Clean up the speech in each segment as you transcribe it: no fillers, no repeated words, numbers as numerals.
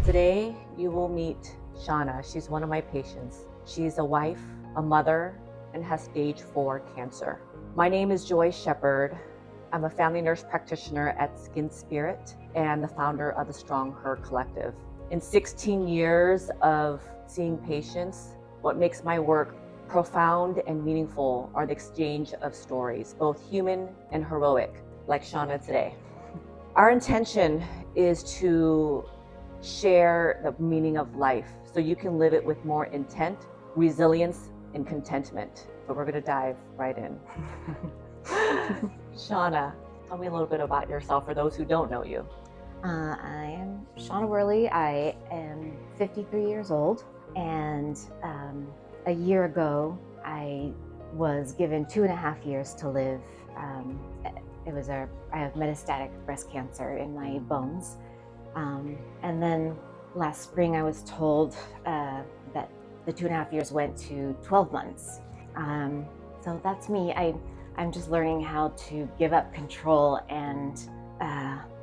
Today, you will meet Shawna. She's one of my patients. She's a wife, a mother, and has stage 4 cancer. My name is Sheppard. I'm a family nurse practitioner at Skin Spirit and the founder of the Strong Her Collective. In 16 years of seeing patients, what makes my work profound and meaningful are the exchange of stories, both human and heroic, like Shawna today. Our intention is to share the meaning of life so you can live it with more intent, resilience, and contentment. So we're gonna dive right in. Shawna, tell me a little bit about yourself for those who don't know you. I am Shawna Werle. I am 53 years old, and a year ago I was given 2.5 years to live. I have metastatic breast cancer in my bones, and then last spring I was told that the 2.5 years went to 12 months. So that's me. I'm just learning how to give up control and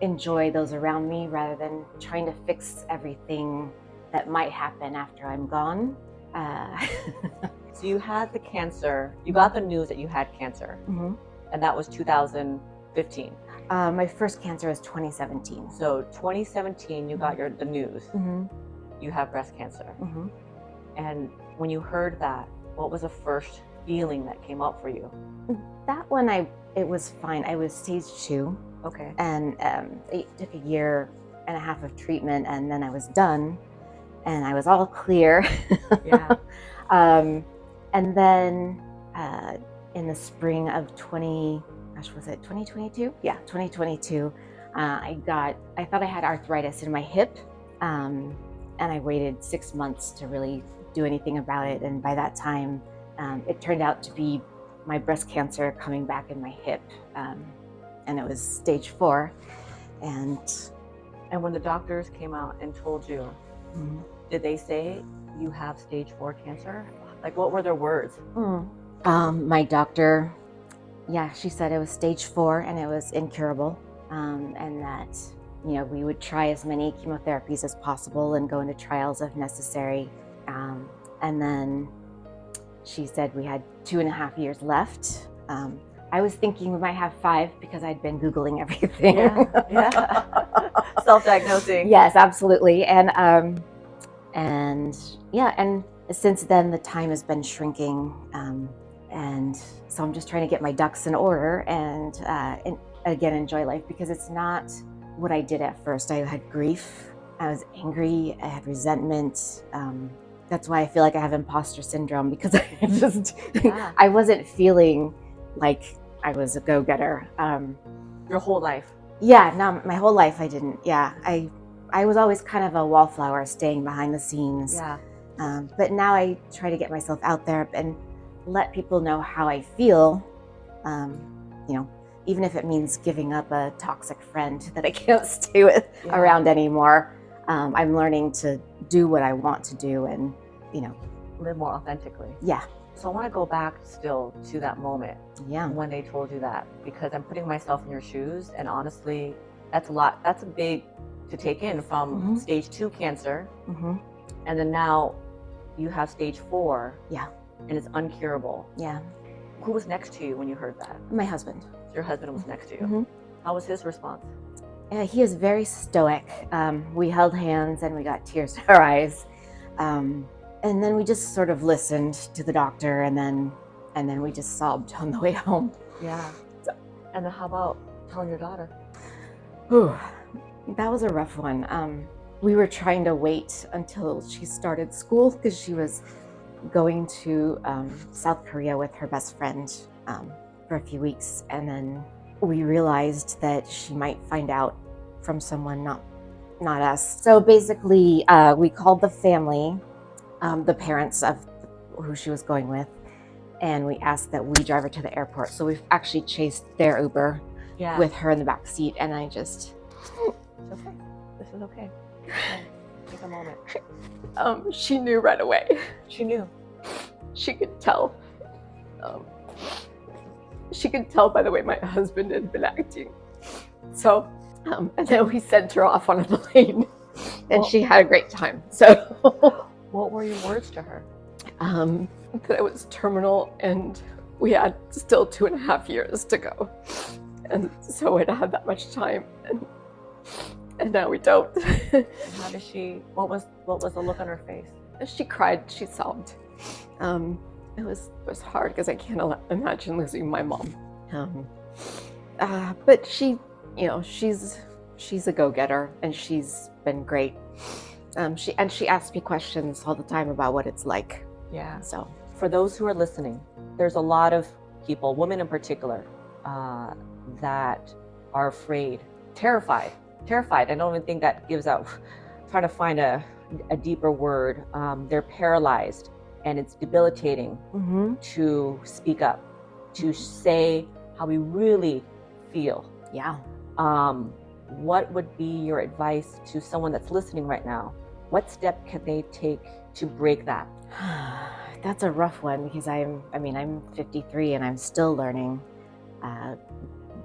enjoy those around me rather than trying to fix everything that might happen after I'm gone. So you had the cancer, you got the news that you had cancer, and that was 2015. My first cancer was 2017. So 2017, you got the news, you have breast cancer. And when you heard that, what was the first feeling that came up for you? That one, it was fine. I was stage 2. Okay. And it took 1.5 years of treatment, and then I was done, and I was all clear. Yeah. And then in the spring of 2022? Yeah, 2022. I thought I had arthritis in my hip, and I waited 6 months to really do anything about it. And by that time, it turned out to be my breast cancer coming back in my hip, and it was stage 4. And when the doctors came out and told you, did they say you have stage 4 cancer? Like, what were their words? My doctor, she said it was stage 4 and it was incurable, and that we would try as many chemotherapies as possible and go into trials if necessary. And then she said we had 2.5 years left. I was thinking we might have 5 because I'd been Googling everything. Yeah. Self-diagnosing. Yes, absolutely. And since then the time has been shrinking. And so I'm just trying to get my ducks in order and again, enjoy life, because it's not what I did at first. I had grief, I was angry, I had resentment. That's why I feel like I have imposter syndrome, because I wasn't feeling like I was a go-getter. Your whole life? Yeah, no, my whole life I didn't. Yeah, I was always kind of a wallflower, staying behind the scenes. Yeah. But now I try to get myself out there and let people know how I feel. Even if it means giving up a toxic friend that I can't stay with around anymore. I'm learning to do what I want to do and, live more authentically. Yeah. So I want to go back still to that moment. Yeah. When they told you that, because I'm putting myself in your shoes, and honestly, that's a lot. That's a big to take in from stage 2 cancer. And then now you have stage 4. Yeah. And it's uncurable. Yeah. Who was next to you when you heard that? My husband. Your husband was next to you. How was his response? He is very stoic. We held hands and we got tears in our eyes. And then we just sort of listened to the doctor, and then we just sobbed on the way home. Yeah. And then how about telling your daughter? Whew, that was a rough one. We were trying to wait until she started school, because she was going to South Korea with her best friend for a few weeks. And then we realized that she might find out from someone, not us. So basically, we called the family, the parents of who she was going with, and we asked that we drive her to the airport. So we've actually chased their Uber with her in the back seat, and I just... It's okay. This is okay. Take a moment. She knew right away. She knew. She could tell. She could tell by the way my husband had been acting. So, and then we sent her off on a plane. and Well- she had a great time. So, What were your words to her? that it was terminal and we had still 2.5 years to go. And so it had that much time, and now we don't. And how did she? What was the look on her face? She cried, she sobbed. It was hard because I can't imagine losing my mom. But she, she's a go-getter and she's been great. She asks me questions all the time about what it's like. Yeah. So For those who are listening, there's a lot of people, women in particular, that are afraid, terrified. I don't even think that gives out. Trying to find a deeper word. They're paralyzed, and it's debilitating to speak up, to say how we really feel. yeah. What would be your advice to someone that's listening right now? What step can they take to break that? That's a rough one because I'm 53 and I'm still learning.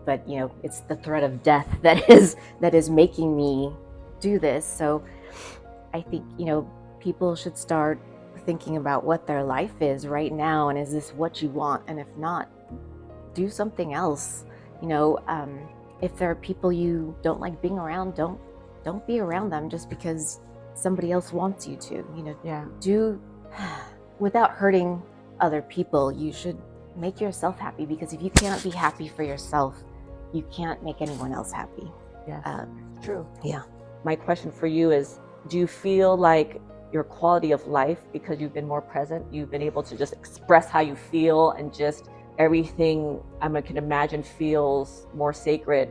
But it's the threat of death that is making me do this. So I think, people should start thinking about what their life is right now, and is this what you want? And if not, do something else. If there are people you don't like being around, don't be around them just because somebody else wants you to. Yeah. Do without hurting other people. You should make yourself happy, because if you can't be happy for yourself, you can't make anyone else happy. Yeah. True. Yeah. My question for you is, do you feel like your quality of life, because you've been more present, you've been able to just express how you feel, and just everything I can imagine feels more sacred?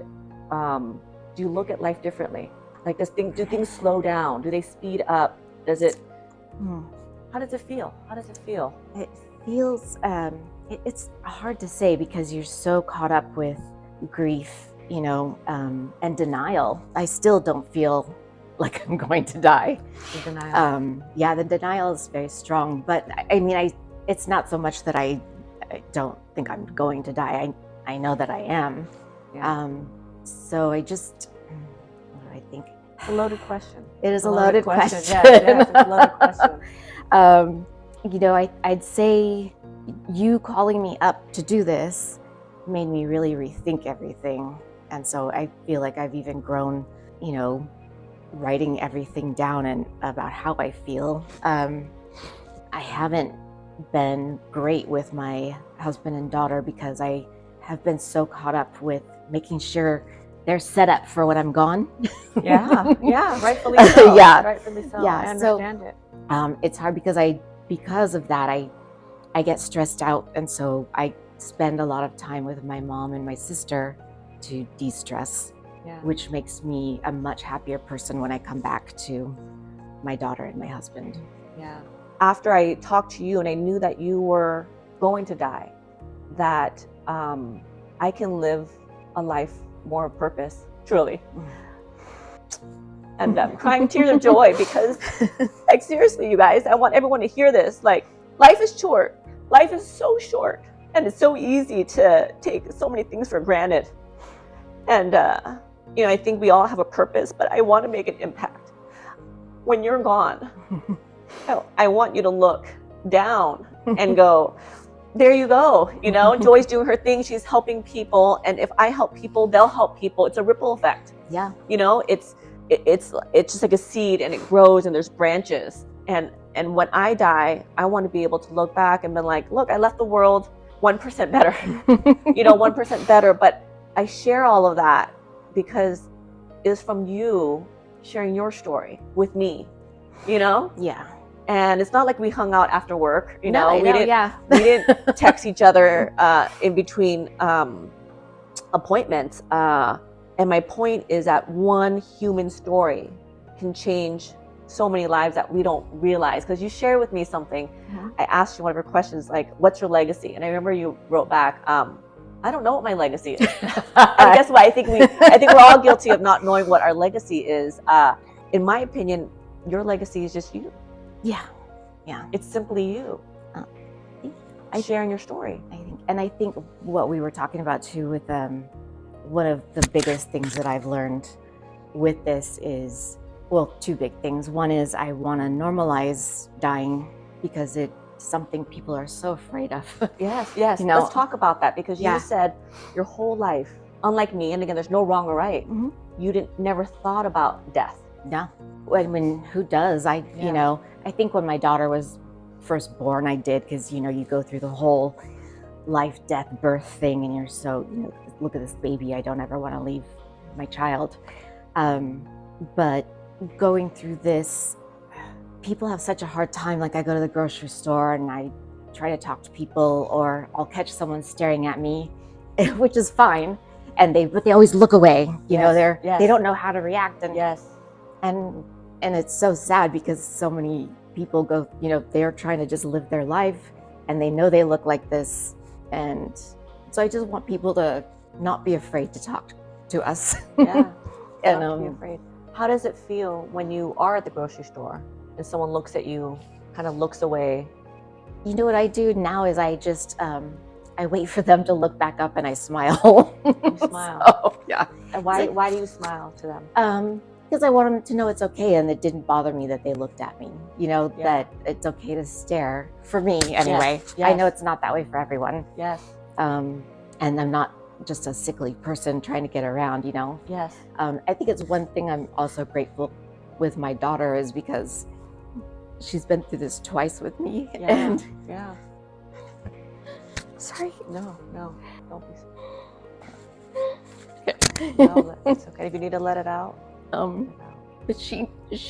Do you look at life differently? Like, do things slow down? Do they speed up? Does it? How does it feel? It feels it's hard to say because you're so caught up with grief, and denial. I still don't feel like I'm going to die. The denial. The denial is very strong, but it's not so much that I don't think I'm going to die. I know that I am. Yeah. So I just, what do I think? It's a loaded question. It is a loaded question. Yes, it's a loaded question. I'd say you calling me up to do this made me really rethink everything. And so I feel like I've even grown, writing everything down and about how I feel. I haven't been great with my husband and daughter because I have been so caught up with making sure they're set up for when I'm gone. Yeah, rightfully so. Yeah. Rightfully so. Yeah, I understand it. It's hard because of that, I get stressed out, and so I spend a lot of time with my mom and my sister to de-stress, which makes me a much happier person when I come back to my daughter and my husband. Yeah. After I talked to you and I knew that you were going to die, that I can live a life more of purpose, truly. And I'm crying tears of joy because, like, seriously, you guys, I want everyone to hear this. Like, life is short. Life is so short. And it's so easy to take so many things for granted. And, I think we all have a purpose, but I want to make an impact. When you're gone, I want you to look down and go, there you go. Joy's doing her thing. She's helping people. And if I help people, they'll help people. It's a ripple effect. Yeah. It's just like a seed, and it grows and there's branches. And when I die, I want to be able to look back and be like, look, I left the world 1% better, 1% better. But I share all of that because it's from you sharing your story with me, Yeah. And it's not like we hung out after work, we yeah. didn't text each other in between appointments. And my point is that one human story can change so many lives that we don't realize. Because you shared with me something. I asked you one of your questions, like, what's your legacy? And I remember you wrote back, I don't know what my legacy is. And guess what? I think we're all guilty of not knowing what our legacy is. In my opinion, your legacy is just you. Yeah. It's simply you. Sharing your story. I think what we were talking about too with one of the biggest things that I've learned with this is well, two big things. One is I want to normalize dying because it's something people are so afraid of. Yes. You know? Let's talk about that, because Yeah. you said your whole life, unlike me, and again, there's no wrong or right, Mhm. you never thought about death. No. When who does? Yeah. You know, I think when my daughter was first born, I did, because, you know, you go through the whole life, death, birth thing, and you're so, you know, look at this baby. I don't ever want to leave my child. But going through this, people have such a hard time. Like, I go to the grocery store and I try to talk to people, or I'll catch someone staring at me, which is fine. But they always look away. You know, they don't know how to react. And and it's so sad because so many people go, you know, they're trying to just live their life and they know they look like this. And so I just want people to not be afraid to talk to us. Yeah. And Not to be afraid. How does it feel when you are at the grocery store and someone looks at you, kind of looks away? you know what I do now is I just I wait for them to look back up and I smile. You smile. So, yeah. And why do you smile to them? Because I want them to know it's okay, and it didn't bother me that they looked at me. You know, Yeah. that it's okay to stare, for me anyway. Yes. I know it's not that way for everyone. Yes. And I'm not just a sickly person trying to get around, you know. Yes. I think it's one thing I'm also grateful with my daughter is because she's been through this twice with me. Yeah. And Yeah. sorry. No, don't be. Okay. No, it's okay. If you need to let it out. But she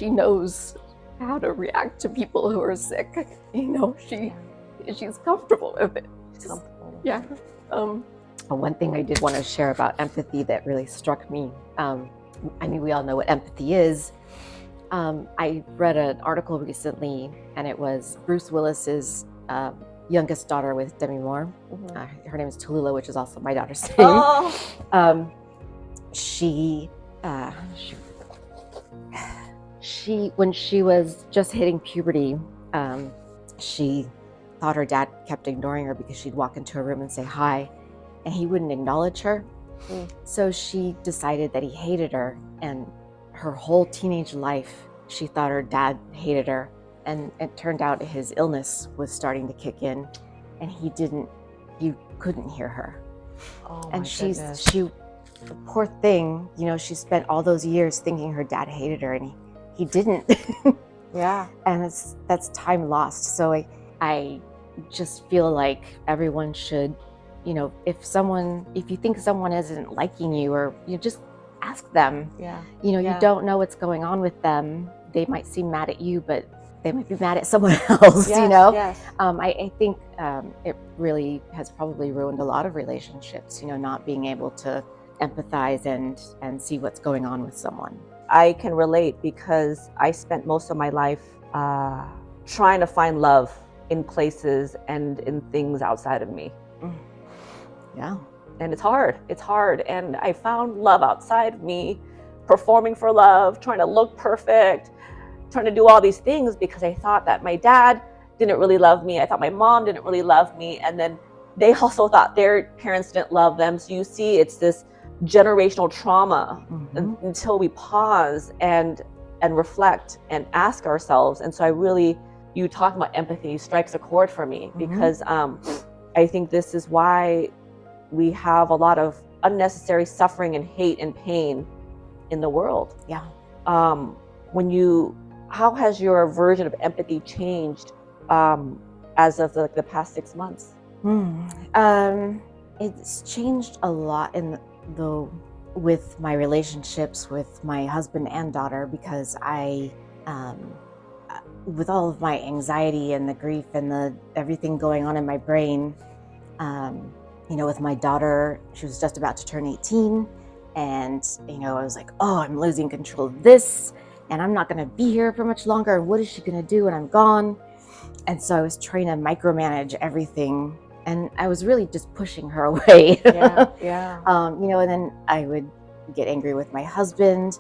knows how to react to people who are sick. You know, she's comfortable with it. It's comfortable. Yeah. One thing I did want to share about empathy that really struck me. I mean, we all know what empathy is. I read an article recently, and it was Bruce Willis's youngest daughter with Demi Moore. Mm-hmm. Her name is Tallulah, which is also my daughter's name. Oh. She when she was just hitting puberty, she thought her dad kept ignoring her because she'd walk into a room and say hi, and he wouldn't acknowledge her. So she decided that he hated her, and her whole teenage life, she thought her dad hated her. And it turned out his illness was starting to kick in, and he couldn't hear her. Oh my And goodness. the poor thing, you know, she spent all those years thinking her dad hated her, and he didn't. Yeah. And that's time lost. So I just feel like everyone should, you know, if you think someone isn't liking you, or you just ask them. Yeah. You know, Yeah. you don't know what's going on with them. They might seem mad at you, but they might be mad at someone else. Yes, you know. Yes. I think it really has probably ruined a lot of relationships. You know, not being able to empathize and see what's going on with someone. I can relate because I spent most of my life trying to find love in places and in things outside of me. Yeah. And it's hard. It's hard. And I found love outside of me, performing for love, trying to look perfect, trying to do all these things because I thought that my dad didn't really love me. I thought my mom didn't really love me. And then they also thought their parents didn't love them. So you see, it's this generational trauma until we pause and reflect and ask ourselves. And so you talking about empathy strikes a chord for me because I think this is why we have a lot of unnecessary suffering and hate and pain in the world. Yeah. How has your version of empathy changed as of the past 6 months? It's changed a lot with my relationships with my husband and daughter, because with all of my anxiety and the grief and the everything going on in my brain, you know, with my daughter, she was just about to turn 18, and you know, I was like, oh, I'm losing control of this, and I'm not going to be here for much longer. And what is she going to do when I'm gone? And so I was trying to micromanage everything, and I was really just pushing her away. Yeah. You know, and then I would get angry with my husband,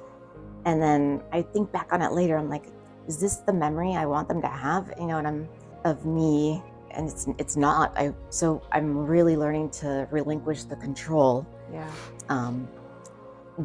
and then I think back on it later. I'm like, is this the memory I want them to have? You know, and I'm of me, and it's not. So I'm really learning to relinquish the control. Yeah.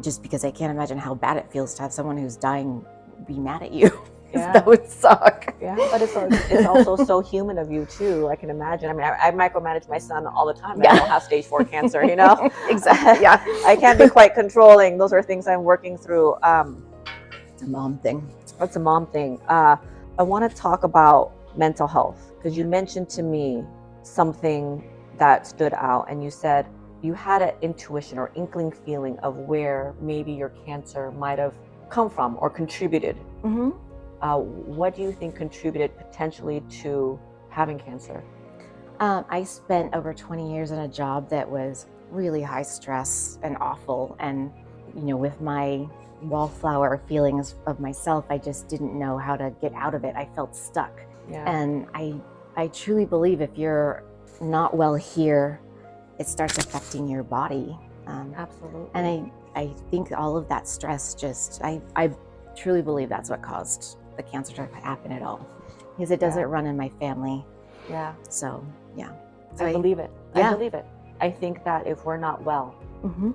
Just because I can't imagine how bad it feels to have someone who's dying be mad at you. 'Cause Yeah. that would suck. Yeah, but it's also so human of you too. I can imagine. I mean, I micromanage my son all the time. And I don't have stage 4 cancer, you know. Exactly. Yeah. I can't be quite controlling. Those are things I'm working through. It's a mom thing. That's a mom thing. I want to talk about mental health because you mentioned to me something that stood out, and you said you had an intuition or inkling feeling of where maybe your cancer might have come from or contributed. Mm-hmm. What do you think contributed potentially to having cancer? I spent over 20 years in a job that was really high stress and awful. And, with my wallflower feelings of myself, I just didn't know how to get out of it. I felt stuck. Yeah. And I truly believe if you're not well here, it starts affecting your body. Absolutely. And I think all of that stress I truly believe that's what caused the cancer to happen at all. Because it doesn't run in my family. Yeah. So, yeah. I believe it. Yeah. I believe it. I think that if we're not well, Mm-hmm.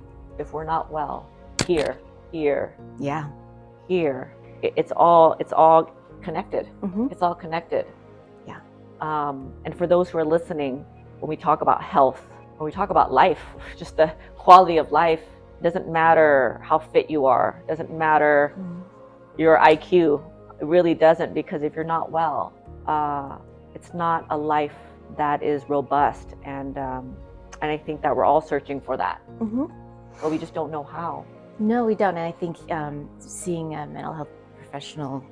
here, Yeah. it's all connected. Mm-hmm. It's all connected. Yeah. And for those who are listening, when we talk about health, when we talk about life, just the quality of life, doesn't matter how fit you are, doesn't matter your IQ. It really doesn't, because if you're not well, it's not a life that is robust. And I think that we're all searching for that, Mm-hmm. but we just don't know how. No, we don't. And I think seeing a mental health professional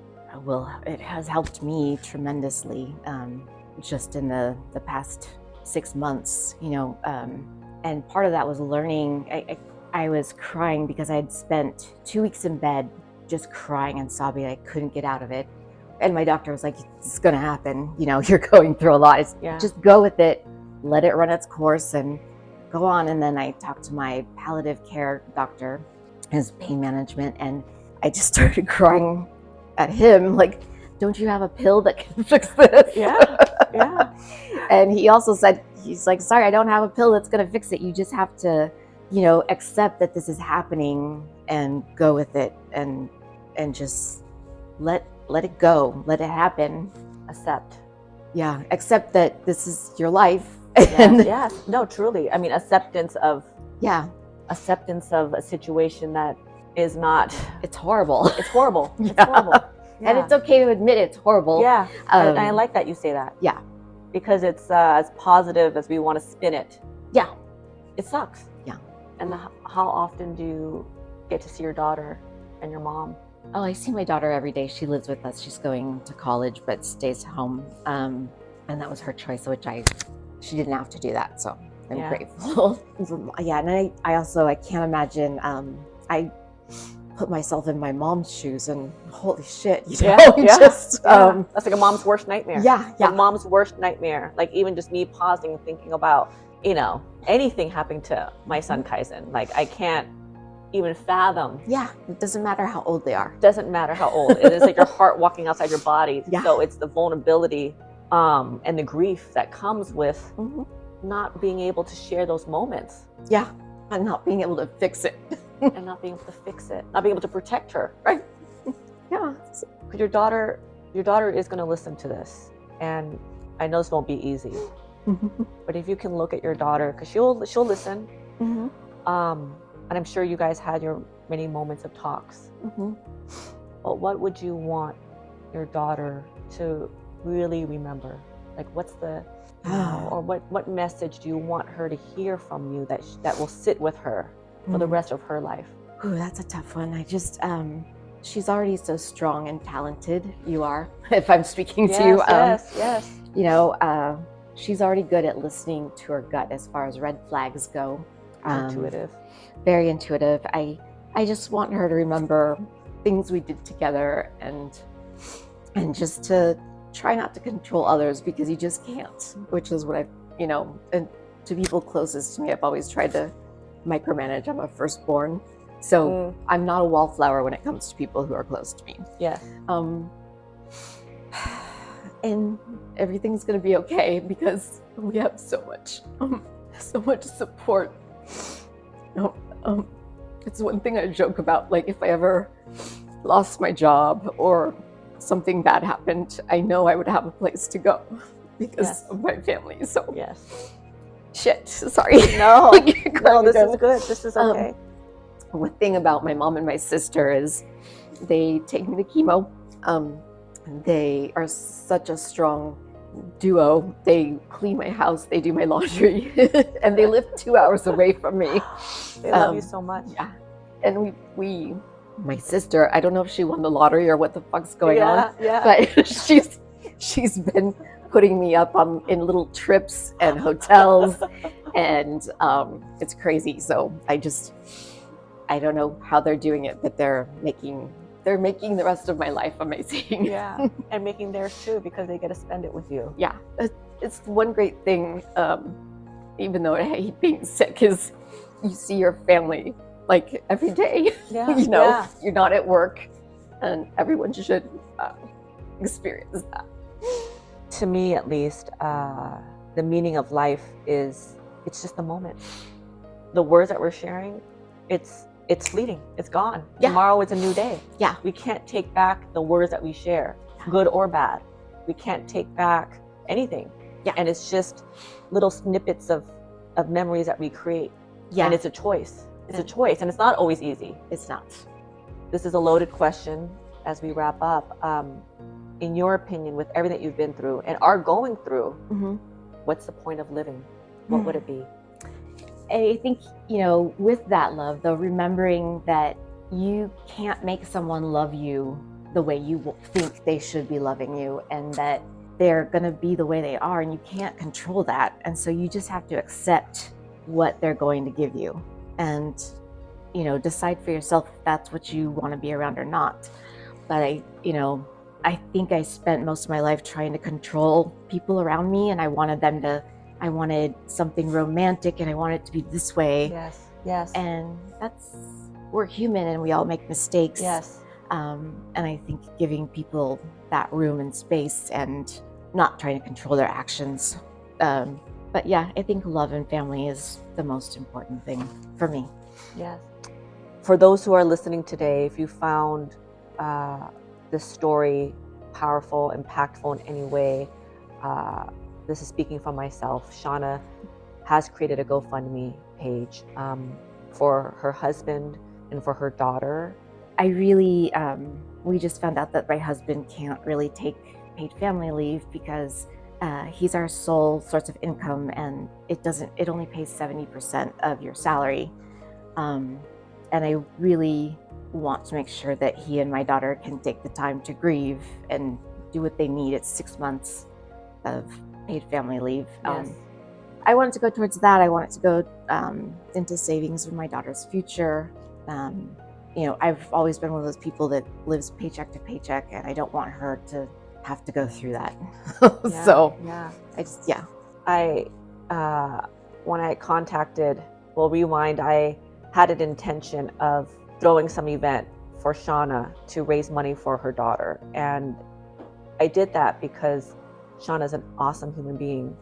it has helped me tremendously just in the past 6 months, and part of that was learning. I was crying because I had spent 2 weeks in bed just crying and sobbing. I couldn't get out of it. And my doctor was like, it's going to happen. You're going through a lot. Just go with it, let it run its course and go on. And then I talked to my palliative care doctor, his pain management, and I just started crying at him, like, don't you have a pill that can fix this? Yeah. And he also said, he's like, sorry, I don't have a pill that's going to fix it. You just have to, accept that this is happening and go with it and just let it go, let it happen. Accept that this is your life. Yes. No, truly. I mean, acceptance of a situation that is not. It's horrible. It's horrible. Yeah. It's horrible. Yeah. And it's okay to admit it's horrible. Yeah. And I like that you say that. Yeah. Because it's as positive as we want to spin it. Yeah. It sucks. Yeah. And how often do you get to see your daughter and your mom? Oh, I see my daughter every day. She lives with us. She's going to college, but stays home. And that was her choice, she didn't have to do that. So I'm grateful. Yeah. And I can't imagine, I put myself in my mom's shoes and holy shit, that's like a mom's worst nightmare. Yeah. A mom's worst nightmare. Like even just me pausing and thinking about, anything happening to my son Kaizen. Like I can't even fathom. Yeah. It doesn't matter how old they are. Doesn't matter how old. It is like your heart walking outside your body. Yeah. So it's the vulnerability and the grief that comes with not being able to share those moments. Yeah. And not being able to fix it. And not being able to fix it. Not being able to protect her. Right? Yeah. Because your daughter is going to listen to this. And I know this won't be easy. But if you can look at your daughter, because she'll listen. And I'm sure you guys had your many moments of talks. But what would you want your daughter to really remember? Like what's the, or what message do you want her to hear from you that will sit with her for the rest of her life? Ooh, that's a tough one. I just, she's already so strong and talented. You are, if I'm speaking to you. Yes. She's already good at listening to her gut as far as red flags go. Intuitive. Very intuitive. I just want her to remember things we did together and just to try not to control others because you just can't, which is what and to people closest to me, I've always tried to micromanage. I'm a firstborn. So I'm not a wallflower when it comes to people who are close to me. Yeah. And everything's going to be okay because we have so much support. It's one thing I joke about. Like if I ever lost my job or something bad happened, I know I would have a place to go because Yes. of my family. So Yes. shit, sorry. No, You're no, going this to go. is good. This is okay. One thing about my mom and my sister is they take me to chemo. They are such a strong duo. They clean my house, they do my laundry, and they live 2 hours away from me. They love you so much. Yeah. And my sister, I don't know if she won the lottery or what the fuck's going on, Yeah. but she's been putting me up in little trips and hotels, and it's crazy. So I don't know how they're doing it, but they're making the rest of my life amazing. Yeah. And making theirs too, because they get to spend it with you. Yeah, it's one great thing, even though I hate being sick, is you see your family like every day. Yeah. You know, Yeah. you're not at work, and everyone should experience that. To me, at least, the meaning of life is, it's just a moment. The words that we're sharing, it's fleeting. It's gone. Yeah. Tomorrow is a new day. Yeah. We can't take back the words that we share, good or bad. We can't take back anything. Yeah. And it's just little snippets of memories that we create. Yeah. And it's a choice. It's a choice, and it's not always easy. It's not. This is a loaded question as we wrap up. In your opinion, with everything that you've been through and are going through, Mm-hmm. what's the point of living? What would it be? I think, with that love, though, remembering that you can't make someone love you the way you think they should be loving you, and that they're going to be the way they are, and you can't control that. And so you just have to accept what they're going to give you and, decide for yourself if that's what you want to be around or not. But I think I spent most of my life trying to control people around me, and I wanted something romantic, and I wanted it to be this way. Yes. Yes. And we're human, and we all make mistakes. Yes. And I think giving people that room and space and not trying to control their actions. But yeah, I think love and family is the most important thing for me. Yes. For those who are listening today, if you found this story powerful, impactful in any way, this is speaking from myself. Shawna has created a GoFundMe page for her husband and for her daughter. I really, we just found out that my husband can't really take paid family leave because he's our sole source of income, and it only pays 70% of your salary. And I really want to make sure that he and my daughter can take the time to grieve and do what they need. It's 6 months of paid family leave. Yes. I wanted to go towards that. I wanted to go into savings for my daughter's future. I've always been one of those people that lives paycheck to paycheck, and I don't want her to have to go through that. Yeah, So yeah. When I contacted, Rewind, I had an intention of throwing some event for Shawna to raise money for her daughter. And I did that because Shawna's an awesome human being,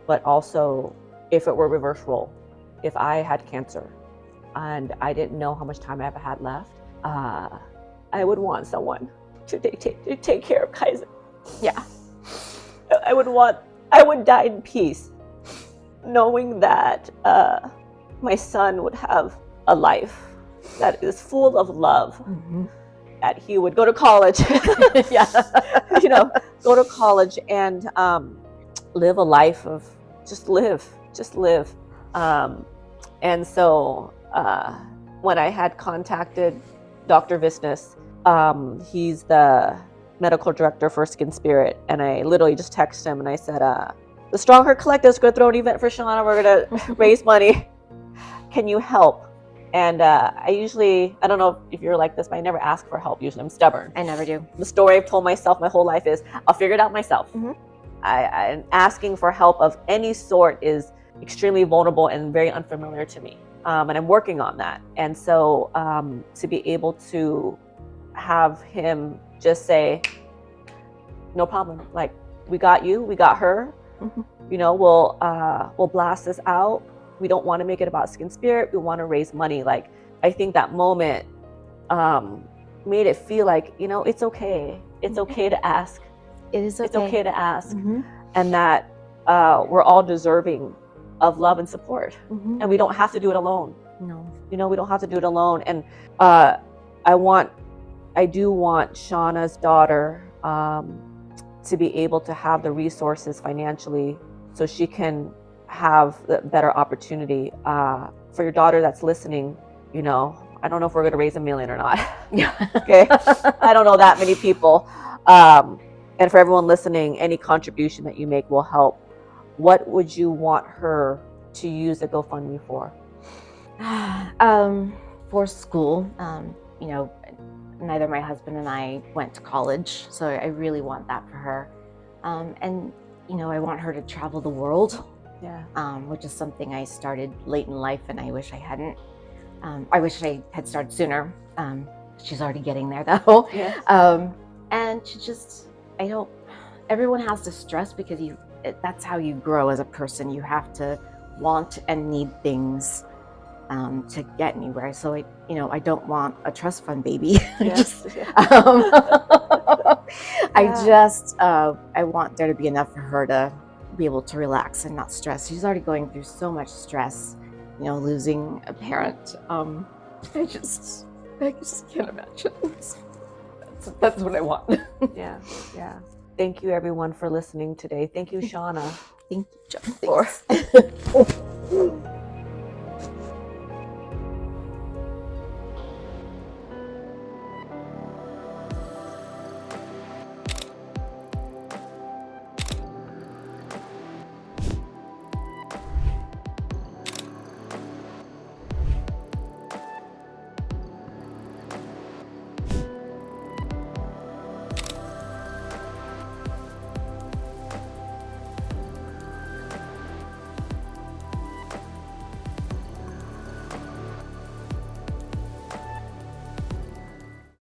but also if it were reverse role, if I had cancer and I didn't know how much time I ever had left, I would want someone to take care of Kaiser. Yeah. I would die in peace knowing that my son would have a life that is full of love, Mm-hmm. that he would go to college, Yeah. go to college and live a life of just live. And so when I had contacted Dr. Visnus, he's the medical director for Skin Spirit, and I literally just texted him and I said, the Strong Heart Collective is going to throw an event for Shawna. We're going to raise money. Can you help? And I don't know if you're like this, but I never ask for help. Usually I'm stubborn. I never do. The story I've told myself my whole life is I'll figure it out myself. Mhm. And asking for help of any sort is extremely vulnerable and very unfamiliar to me. And I'm working on that. And so to be able to have him just say, no problem. Like, we got you, we got her. Mhm. We'll blast this out. We don't want to make it about Skin Spirit. We want to raise money. Like, I think that moment made it feel like, you know, it's okay. It's okay to ask. It is okay. It's okay to ask. Mhm. And that we're all deserving of love and support. Mhm. And we don't have to do it alone. No. You know, we don't have to do it alone. And I do want Shawna's daughter to be able to have the resources financially so she can have the better opportunity. For your daughter that's listening, you know, I don't know if we're going to raise $1 million or not. Yeah. Okay. I don't know that many people. And for everyone listening, any contribution that you make will help. What would you want her to use the GoFundMe for? For school, you know, neither my husband and I went to college, so I really want that for her. And, you know, I want her to travel the world, Yeah. which is something I started late in life and I wish I hadn't. I wish I had started sooner. She's already getting there though. Yes. And she just, everyone has to stress because that's how you grow as a person. You have to want and need things to get anywhere. So I don't want a trust fund baby. Yes. I want there to be enough for her to be able to relax and not stress. She's already going through so much stress, you know, losing a parent. I just can't imagine. That's what I want. Yeah. Yeah. Thank you everyone for listening today. Thank you, Shawna. Thank you, John.